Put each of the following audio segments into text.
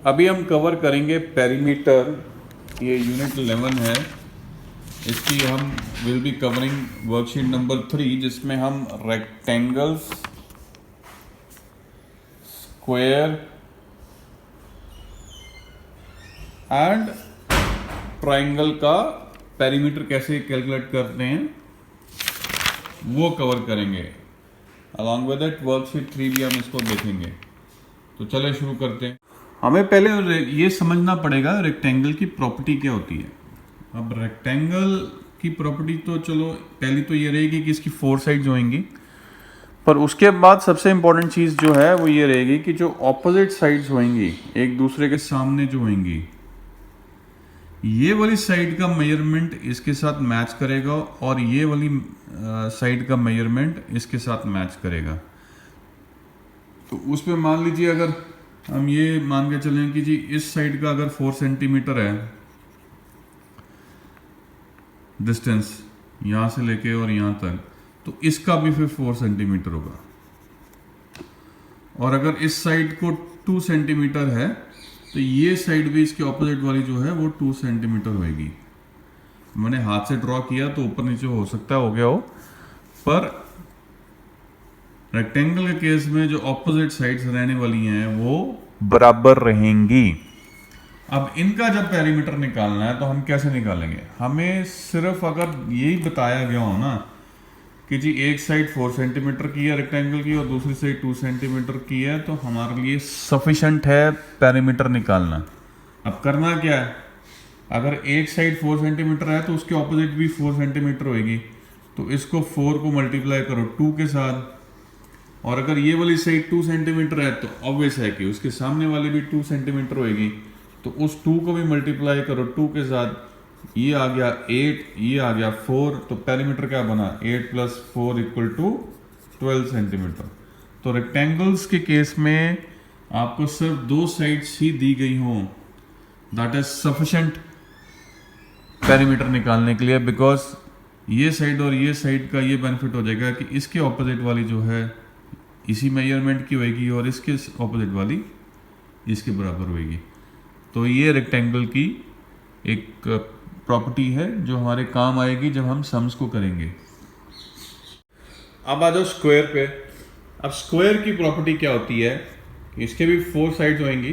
अभी हम कवर करेंगे पेरीमीटर। ये यूनिट 11 है, इसकी हम will be covering worksheet number 3, जिसमें हम रेक्टेंगल्स, स्क्वायर एंड ट्राइंगल का पेरीमीटर कैसे कैलकुलेट करते हैं वो कवर करेंगे। अलॉन्ग विद दैट वर्कशीट 3 भी हम इसको देखेंगे। तो चले शुरू करते हैं। हमें पहले ये समझना पड़ेगा रेक्टेंगल की प्रॉपर्टी क्या होती है। अब रेक्टेंगल की प्रॉपर्टी तो चलो पहली तो ये रहेगी कि इसकी 4 साइड्स होंगी, पर उसके बाद सबसे इंपॉर्टेंट चीज़ जो है वो ये रहेगी कि जो ऑपोजिट साइड्स होंगी एक दूसरे के सामने जो होंगी, ये वाली साइड का मेजरमेंट इसके साथ मैच करेगा और ये वाली साइड का मेजरमेंट इसके साथ मैच करेगा। तो उस पर मान लीजिए अगर हम ये मान के चलें कि जी इस साइड का अगर 4 सेंटीमीटर है डिस्टेंस यहाँ से लेके और यहाँ तक, तो इसका भी फिर 4 सेंटीमीटर होगा। और अगर इस साइड को 2 सेंटीमीटर है तो ये साइड भी इसके ऑपोजिट वाली जो है वो 2 सेंटीमीटर होगी। मैंने हाथ से ड्रॉ किया तो ऊपर नीचे हो सकता है हो गया हो, पर रेक्टेंगल के केस में जो ऑपोजिट साइड्स रहने वाली हैं वो बराबर रहेंगी। अब इनका जब पेरीमीटर निकालना है तो हम कैसे निकालेंगे? हमें सिर्फ अगर यही बताया गया हो ना कि जी एक साइड 4 सेंटीमीटर की है रेक्टेंगल की और दूसरी साइड 2 सेंटीमीटर की है, तो हमारे लिए सफिशेंट है पेरीमीटर निकालना। अब करना क्या है, अगर एक साइड 4 सेंटीमीटर है तो उसके ऑपोजिट भी 4 सेंटीमीटर होगी, तो इसको 4 को मल्टीप्लाई करो 2 के साथ। और अगर ये वाली साइड 2 सेंटीमीटर है तो ऑब्वियस है कि उसके सामने वाली भी 2 सेंटीमीटर होगी, तो उस 2 को भी मल्टीप्लाई करो 2 के साथ। ये आ गया 8, ये आ गया 4, तो पेरीमीटर क्या बना 8 + 4 = 12 सेंटीमीटर। तो रेक्टेंगल्स के केस में आपको सिर्फ 2 साइड्स ही दी गई हों, दैट इज सफिशिएंट पेरीमीटर निकालने के लिए, बिकॉज ये साइड और ये साइड का ये बेनिफिट हो जाएगा कि इसके ऑपोजिट वाली जो है इसी मेजरमेंट की होगी और इसके ऑपोजिट वाली इसके बराबर होगी। तो ये रेक्टेंगल की एक प्रॉपर्टी है जो हमारे काम आएगी जब हम सम्स को करेंगे। अब आ जाओ स्क्वायर पे। अब स्क्वायर की प्रॉपर्टी क्या होती है, इसके भी 4 साइड्स होंगी,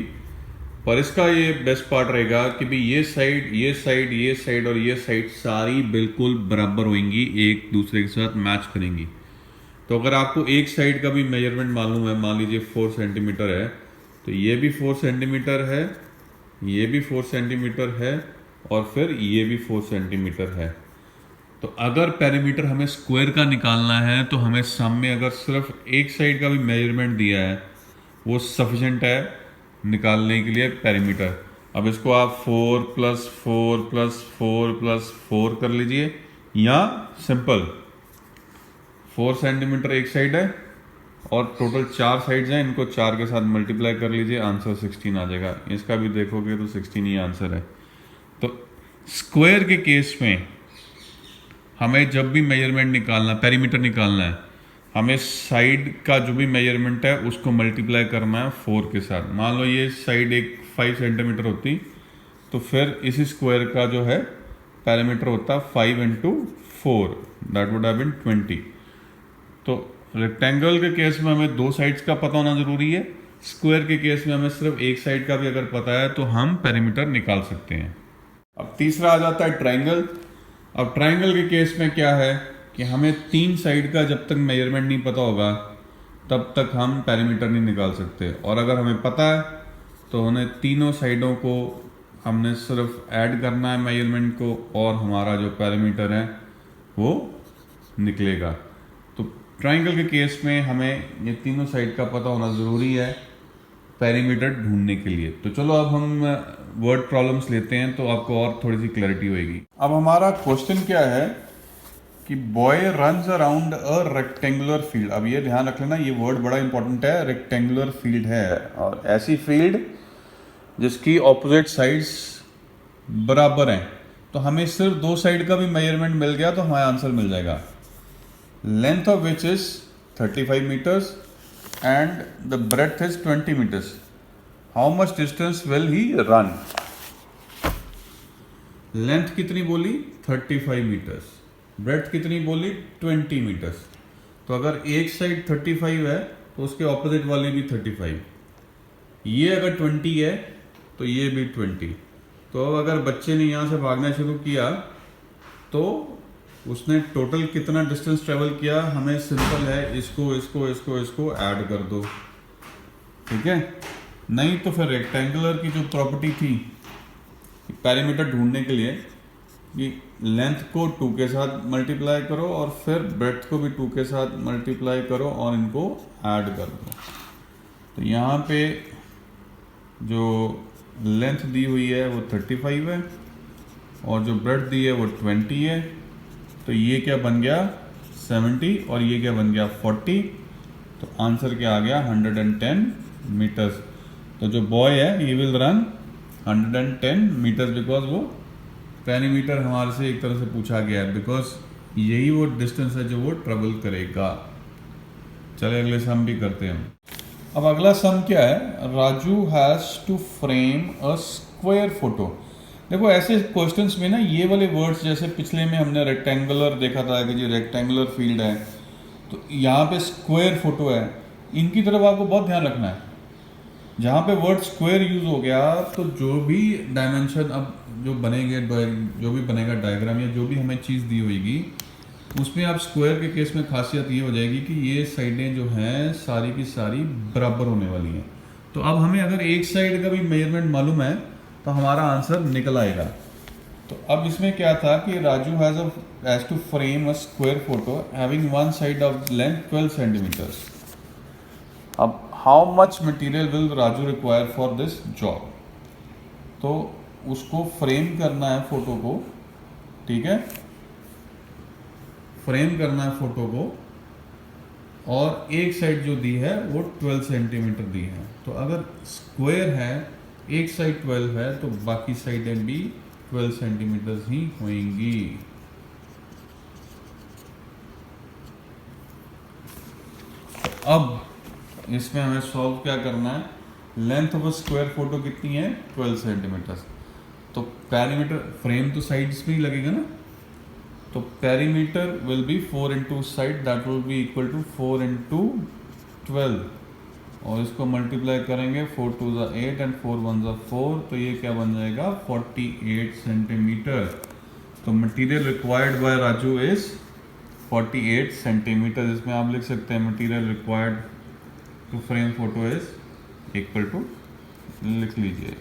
पर इसका ये बेस्ट पार्ट रहेगा कि भी ये साइड ये साइड ये साइड और ये साइड सारी बिल्कुल बराबर होंगी, एक दूसरे के साथ मैच करेंगी। तो अगर आपको एक साइड का भी मेजरमेंट मालूम है, मान लीजिए 4 सेंटीमीटर है, तो ये भी 4 सेंटीमीटर है, ये भी 4 सेंटीमीटर है और फिर ये भी 4 सेंटीमीटर है। तो अगर पेरीमीटर हमें स्क्वायर का निकालना है तो हमें सामने अगर सिर्फ एक साइड का भी मेजरमेंट दिया है वो सफिशिएंट है निकालने के लिए पेरीमीटर। अब इसको आप 4 + 4 + 4 + 4 कर लीजिए, या सिंपल 4 सेंटीमीटर एक साइड है और टोटल 4 साइड्स हैं, इनको 4 के साथ मल्टीप्लाई कर लीजिए, आंसर 16 आ जाएगा। इसका भी देखोगे तो 16 ही आंसर है। तो स्क्वायर के केस में हमें जब भी मेजरमेंट निकालना, पेरीमीटर निकालना है, हमें साइड का जो भी मेजरमेंट है उसको मल्टीप्लाई करना है 4 के साथ। मान लो ये साइड एक 5 सेंटीमीटर होती, तो फिर इसी स्क्वायर का जो है पेरीमीटर होता 5 × 4, दैट वुड हैव बीन 20। तो रेक्टेंगल के केस में हमें 2 साइड्स का पता होना जरूरी है, स्क्वायर के केस में हमें सिर्फ एक साइड का भी अगर पता है तो हम पेरीमीटर निकाल सकते हैं। अब तीसरा आ जाता है ट्राइंगल। अब ट्राइंगल के केस में क्या है कि हमें 3 साइड का जब तक मेजरमेंट नहीं पता होगा तब तक हम पेरीमीटर नहीं निकाल सकते, और अगर हमें पता है तो उन्हें तीनों साइडों को हमने सिर्फ ऐड करना है मेजरमेंट को और हमारा जो पेरीमीटर है वो निकलेगा। तो ट्राइंगल के केस में हमें ये तीनों साइड का पता होना ज़रूरी है पेरीमीटर ढूंढने के लिए। तो चलो अब हम वर्ड प्रॉब्लम्स लेते हैं तो आपको और थोड़ी सी क्लैरिटी होगी। अब हमारा क्वेश्चन क्या है कि boy runs around a rectangular field. अब ये ध्यान रख लेना, ये वर्ड बड़ा इंपॉर्टेंट है, रेक्टेंगुलर फील्ड है, और ऐसी फील्ड जिसकी ऑपोजिट साइड्स बराबर हैं। तो हमें सिर्फ 2 साइड का भी मेजरमेंट मिल गया तो हमारा आंसर मिल जाएगा। Length of which is 35 meters and the breadth is 20 meters. How much distance will he run. Length कितनी बोली 35 मीटर्स, ब्रेड्थ कितनी बोली 20 मीटर्स। तो अगर एक साइड 35 है तो उसके ऑपोजिट वाली भी 35, ये अगर 20 है तो ये भी 20। तो अब अगर बच्चे ने यहाँ से भागना शुरू किया तो उसने टोटल कितना डिस्टेंस ट्रेवल किया, हमें सिंपल है इसको इसको इसको इसको ऐड कर दो, ठीक है। नहीं तो फिर रेक्टेंगुलर की जो प्रॉपर्टी थी पैरामीटर ढूंढने के लिए कि लेंथ को 2 के साथ मल्टीप्लाई करो और फिर ब्रेड्थ को भी 2 के साथ मल्टीप्लाई करो और इनको ऐड कर दो। तो यहाँ पे जो लेंथ दी हुई है वो 35 है और जो ब्रेड्थ दी है वो 20 है। तो ये क्या बन गया 70 और ये क्या बन गया 40। तो आंसर क्या आ गया 110 मीटर्स। तो जो बॉय है he will run 110 meters because वो पेरीमीटर हमारे से एक तरह से पूछा गया है, बिकॉज यही वो डिस्टेंस है जो वो ट्रेवल करेगा। चले अगले सम भी करते हैं। अब अगला सम क्या है, Raju has to frame a square photo. देखो ऐसे क्वेश्चंस में ना ये वाले वर्ड्स, जैसे पिछले में हमने रेक्टेंगुलर देखा था कि जो रेक्टेंगुलर फील्ड है, तो यहाँ पे स्क्वायर फोटो है, इनकी तरफ आपको बहुत ध्यान रखना है। जहाँ पे वर्ड स्क्वायर यूज हो गया तो जो भी डायमेंशन अब जो बनेंगे, जो भी बनेगा डायग्राम या जो भी हमें चीज़ दी होगी उसमें आप स्क्वायर के केस में खासियत ये हो जाएगी कि ये साइडें जो हैं सारी की सारी बराबर होने वाली हैं। तो अब हमें अगर एक साइड का भी मेजरमेंट मालूम है तो हमारा आंसर निकल आएगा। तो अब इसमें क्या था कि Raju has to frame a square photo having one side of length 12 centimetres. अब how much material will Raju require for this job. तो उसको फ्रेम करना है फोटो को, ठीक है, फ्रेम करना है फोटो को, और एक साइड जो दी है वो 12 सेंटीमीटर दी है। तो अगर स्क्वायर है, एक साइड 12 है तो बाकी साइडें भी 12 सेंटीमीटर ही होंगी। अब इसमें हमें सॉल्व क्या करना है, length of a square photo कितनी है 12 सेंटीमीटर। तो पेरीमीटर, फ्रेम तो साइड्स में ही लगेगा ना, तो perimeter will be 4 into side, that will be equal to 4 into 12 और इसको मल्टीप्लाई करेंगे 4 2 ज़ा 8 एंड 4 1 ज़ा 4। तो ये क्या बन जाएगा 48 सेंटीमीटर। तो material required by Raju is 48 centimeter. इसमें आप लिख सकते हैं material required to frame photo is equal to, लिख लीजिए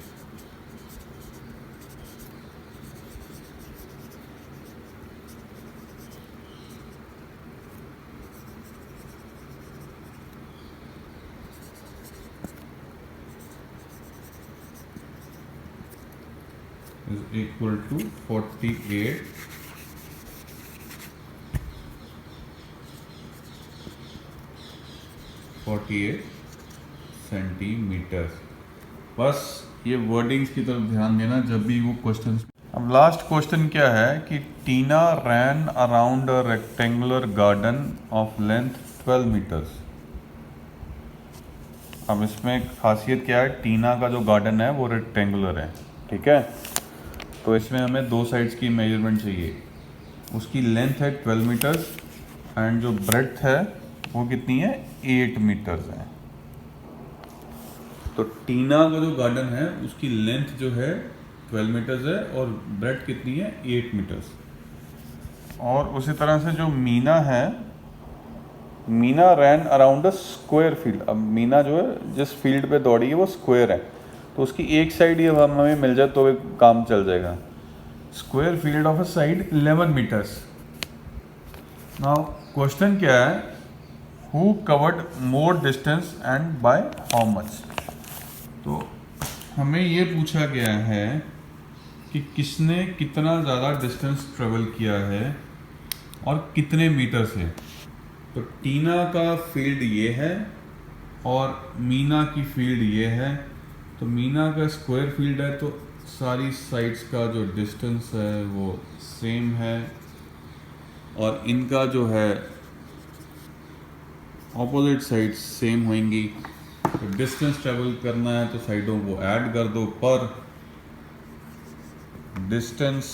is equal to 48 सेंटीमीटर। बस ये वर्डिंग्स की तरफ ध्यान देना जब भी वो क्वेश्चन। अब लास्ट क्वेश्चन क्या है कि Tina ran around a rectangular garden of length 12 metres. अब इसमें खासियत क्या है, टीना का जो गार्डन है वो रेक्टेंगुलर है, ठीक है। तो इसमें हमें दो साइड्स की मेजरमेंट चाहिए। उसकी लेंथ है 12 मीटर्स एंड जो ब्रेड्थ है वो कितनी है 8 मीटर्स है। तो टीना का जो गार्डन है उसकी लेंथ जो है 12 मीटर्स है और ब्रेड्थ कितनी है 8 मीटर्स। और उसी तरह से जो मीना है, मीना रैन अराउंड अ स्क्वायर फील्ड। अब मीना जो है जिस फील्ड पे दौड़ी है वो स्क्वायर है, तो उसकी एक साइड ये हमें मिल जाए तो काम चल जाएगा। Square field of a side 11 meters. Now question क्या है, who covered more distance and by how much. तो हमें ये पूछा गया है कि किसने कितना ज़्यादा डिस्टेंस ट्रेवल किया है और कितने मीटर से। तो टीना का फील्ड ये है और मीना की फील्ड ये है। तो मीना का स्क्वायर फील्ड है तो सारी साइड्स का जो डिस्टेंस है वो सेम है और इनका जो है ऑपोजिट साइड्स सेम होंगी। तो डिस्टेंस ट्रेवल करना है तो साइडों को ऐड कर दो, पर distance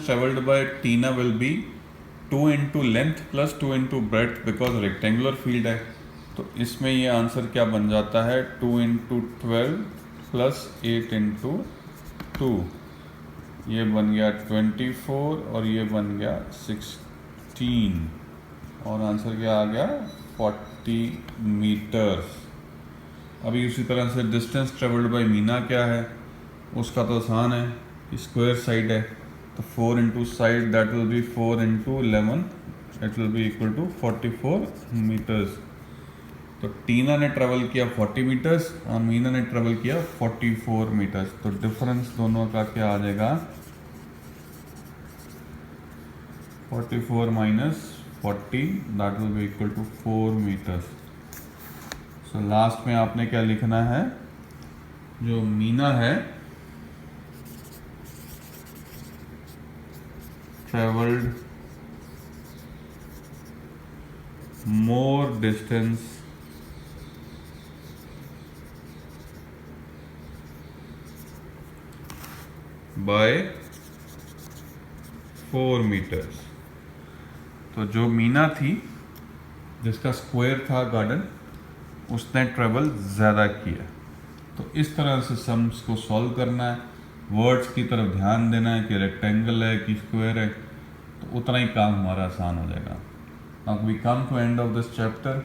traveled by Tina will be 2 into length plus 2 into breadth because rectangular field है। तो इसमें ये आंसर क्या बन जाता है, 2 into 12 प्लस 8 into 2, ये बन गया 24 और ये बन गया 16 और आंसर क्या आ गया 40 मीटर्स। अभी उसी तरह से डिस्टेंस ट्रेवल्ड बाय मीना क्या है, उसका तो आसान है, स्क्वायर साइड है, तो 4 into side that will be 4 into 11, it will be equal to 44 meters. तो टीना ने ट्रेवल किया 40 मीटर्स और मीना ने ट्रेवल किया 44 मीटर्स। तो डिफरेंस दोनों का क्या आ जाएगा, 44 minus 40 that will be equal to 4 meters. So last में आपने क्या लिखना है, जो मीना है traveled more distance by 4 meters। तो जो मीना थी जिसका स्क्वायर था गार्डन, उसने ट्रेवल ज़्यादा किया। तो इस तरह से सम्स को सॉल्व करना है, वर्ड्स की तरफ ध्यान देना है कि रेक्टेंगल है कि स्क्वायर है, तो उतना ही काम हमारा आसान हो जाएगा। Now we come to end of this chapter.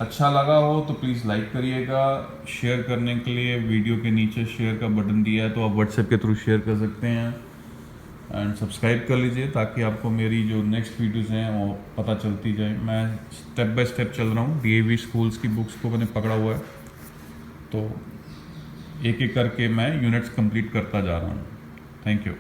अच्छा लगा हो तो प्लीज़ लाइक करिएगा। शेयर करने के लिए वीडियो के नीचे शेयर का बटन दिया है, तो आप व्हाट्सएप के थ्रू शेयर कर सकते हैं। एंड सब्सक्राइब कर लीजिए ताकि आपको मेरी जो नेक्स्ट वीडियोज़ हैं वो पता चलती जाए। मैं स्टेप बाय स्टेप चल रहा हूँ, DAV स्कूल्स की बुक्स को मैंने पकड़ा हुआ है, तो एक एक करके मैं यूनिट्स कंप्लीट करता जा रहा हूँ। Thank you.